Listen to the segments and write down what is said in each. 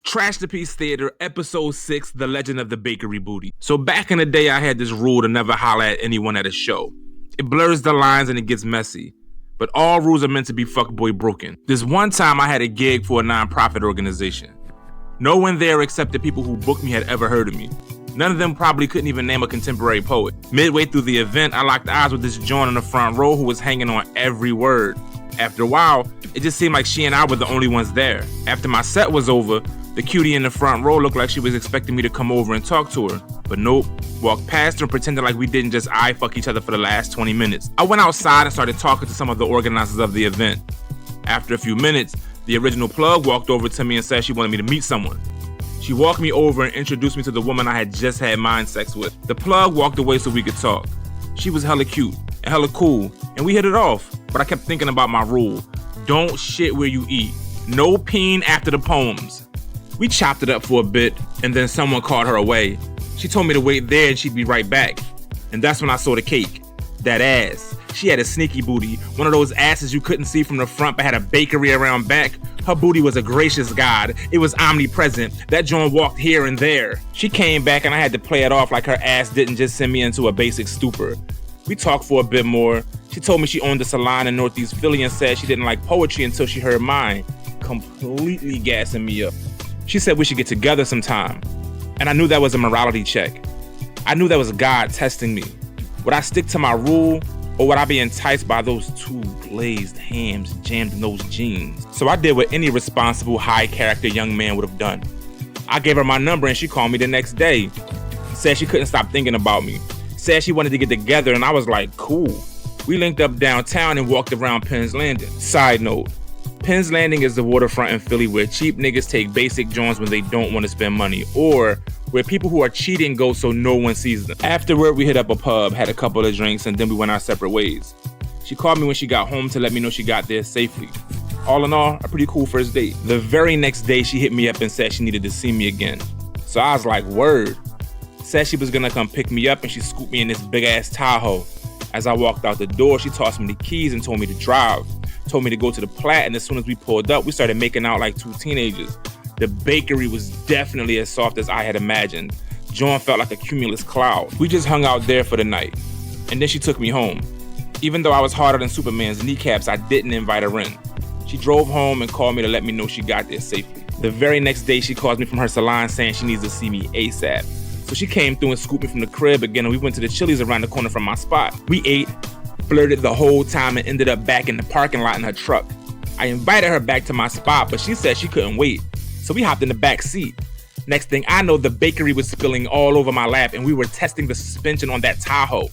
Trashterpiece Theater, Episode 6, The Legend of the Bakery Booty. So back in the day, I had this rule to never holler at anyone at a show. It blurs the lines and it gets messy. But all rules are meant to be fuckboy broken. This one time I had a gig for a non-profit organization. No one there except the people who booked me had ever heard of me. None of them probably couldn't even name a contemporary poet. Midway through the event, I locked eyes with this joint in the front row who was hanging on every word. After a while, it just seemed like she and I were the only ones there. After my set was over, the cutie in the front row looked like she was expecting me to come over and talk to her. But nope, walked past her and pretended like we didn't just eye fuck each other for the last 20 minutes. I went outside and started talking to some of the organizers of the event. After a few minutes, the original plug walked over to me and said she wanted me to meet someone. She walked me over and introduced me to the woman I had just had mind sex with. The plug walked away so we could talk. She was hella cute and hella cool, and we hit it off. But I kept thinking about my rule. Don't shit where you eat. No peeing after the poems. We chopped it up for a bit, and then someone called her away. She told me to wait there and she'd be right back. And that's when I saw the cake. That ass. She had a sneaky booty, one of those asses you couldn't see from the front but had a bakery around back. Her booty was a gracious god. It was omnipresent. That joint walked here and there. She came back and I had to play it off like her ass didn't just send me into a basic stupor. We talked for a bit more. She told me she owned a salon in Northeast Philly and said she didn't like poetry until she heard mine, completely gassing me up. She said we should get together sometime. And I knew that was a morality check. I knew that was God testing me. Would I stick to my rule, or would I be enticed by those two glazed hams jammed in those jeans? So I did what any responsible, high-character young man would have done. I gave her my number and she called me the next day. Said she couldn't stop thinking about me. Said she wanted to get together and I was like, cool. We linked up downtown and walked around Penn's Landing. Side note, Penn's Landing is the waterfront in Philly where cheap niggas take basic joints when they don't want to spend money, or where people who are cheating go so no one sees them. Afterward, we hit up a pub, had a couple of drinks, and then we went our separate ways. She called me when she got home to let me know she got there safely. All in all, a pretty cool first date. The very next day, she hit me up and said she needed to see me again. So I was like, word. Said she was gonna come pick me up and she scooped me in this big ass Tahoe. As I walked out the door, she tossed me the keys and told me to drive. Told me to go to the Platte, and as soon as we pulled up, we started making out like two teenagers. The bakery was definitely as soft as I had imagined. John felt like a cumulus cloud. We just hung out there for the night, and then she took me home. Even though I was harder than Superman's kneecaps, I didn't invite her in. She drove home and called me to let me know she got there safely. The very next day, she calls me from her salon saying she needs to see me ASAP. So she came through and scooped me from the crib again, and we went to the Chili's around the corner from my spot. We ate, flirted the whole time, and ended up back in the parking lot in her truck. I invited her back to my spot, but she said she couldn't wait. So we hopped in the back seat. Next thing I know, the bakery was spilling all over my lap and we were testing the suspension on that Tahoe.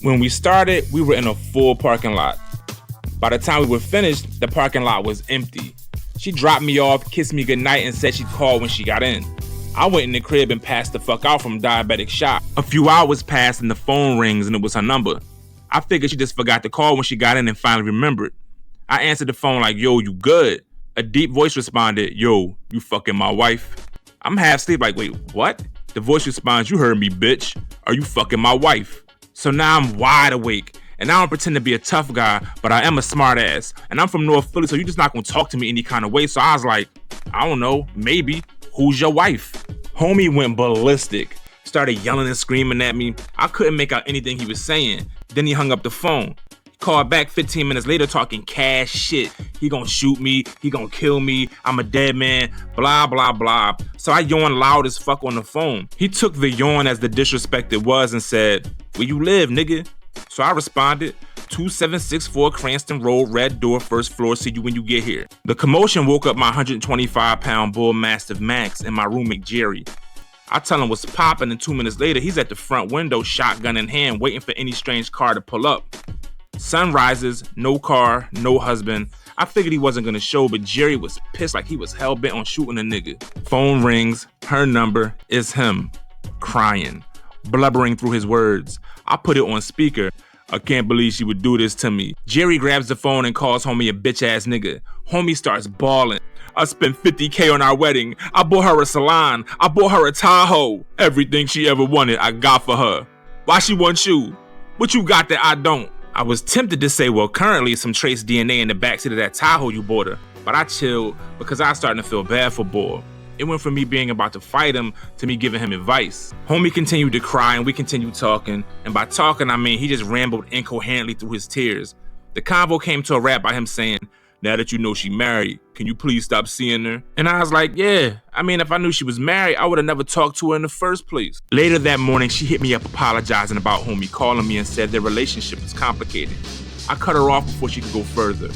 When we started, we were in a full parking lot. By the time we were finished, the parking lot was empty. She dropped me off, kissed me goodnight, and said she'd call when she got in. I went in the crib and passed the fuck out from diabetic shock. A few hours passed and the phone rings and it was her number. I figured she just forgot to call when she got in and finally remembered. I answered the phone like, yo, you good? A deep voice responded, yo, you fucking my wife? I'm half asleep like, wait, what? The voice responds, you heard me, bitch. Are you fucking my wife? So now I'm wide awake. And I don't pretend to be a tough guy, but I am a smart ass. And I'm from North Philly, so you're just not gonna talk to me any kind of way. So I was like, I don't know, maybe. Who's your wife? Homie went ballistic. Started yelling and screaming at me. I couldn't make out anything he was saying. Then he hung up the phone. He called back 15 minutes later talking cash shit. He gonna shoot me. He gonna kill me. I'm a dead man. Blah, blah, blah. So I yawned loud as fuck on the phone. He took the yawn as the disrespect it was and said, where you live, nigga? So I responded, 2764 Cranston Road, red door, first floor, see you when you get here. The commotion woke up my 125-pound bull mastiff Max and my roommate Jerry. I tell him what's popping, and 2 minutes later, he's at the front window, shotgun in hand, waiting for any strange car to pull up. Sun rises, no car, no husband. I figured he wasn't gonna show, but Jerry was pissed like he was hell-bent on shooting a nigga. Phone rings, her number, is him, crying, blubbering through his words. I put it on speaker. I can't believe she would do this to me. Jerry grabs the phone and calls homie a bitch-ass nigga. Homie starts bawling. I spent $50K on our wedding. I bought her a salon. I bought her a Tahoe. Everything she ever wanted, I got for her. Why she want you? What you got that I don't? I was tempted to say, well, currently some trace DNA in the backseat of that Tahoe you bought her, but I chilled because I was starting to feel bad for Boy. It went from me being about to fight him to me giving him advice. Homie continued to cry and we continued talking, and by talking I mean he just rambled incoherently through his tears. The convo came to a wrap by him saying, now that you know she married, can you please stop seeing her? And I was like, yeah, I mean, if I knew she was married, I would have never talked to her in the first place. Later that morning, she hit me up apologizing about homie, calling me and said their relationship was complicated. I cut her off before she could go further.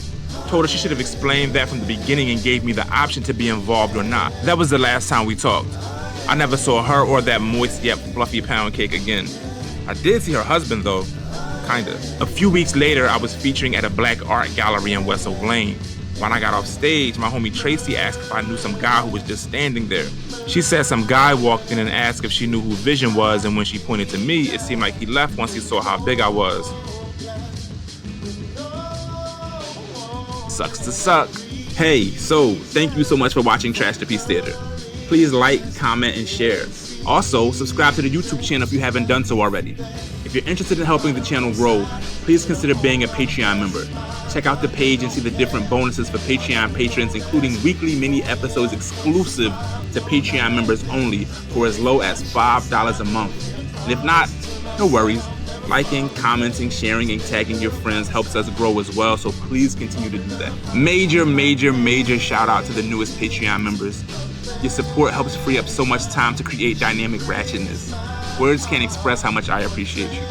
Told her she should have explained that from the beginning and gave me the option to be involved or not. That was the last time we talked. I never saw her or that moist yet fluffy pound cake again. I did see her husband though. Kinda. A few weeks later, I was featuring at a black art gallery in West Oak Lane. When I got off stage, my homie Tracy asked if I knew some guy who was just standing there. She said some guy walked in and asked if she knew who Vision was, and when she pointed to me, it seemed like he left once he saw how big I was. Sucks to suck. Hey, so thank you so much for watching Trashterpiece Theater. Please like, comment, and share. Also, subscribe to the YouTube channel if you haven't done so already. If you're interested in helping the channel grow, please consider being a Patreon member. Check out the page and see the different bonuses for Patreon patrons, including weekly mini episodes exclusive to Patreon members only for as low as $5 a month. And if not, no worries. Liking, commenting, sharing, and tagging your friends helps us grow as well, so please continue to do that. Major shout out to the newest Patreon members. Your support helps free up so much time to create dynamic ratchetness. Words can't express how much I appreciate you.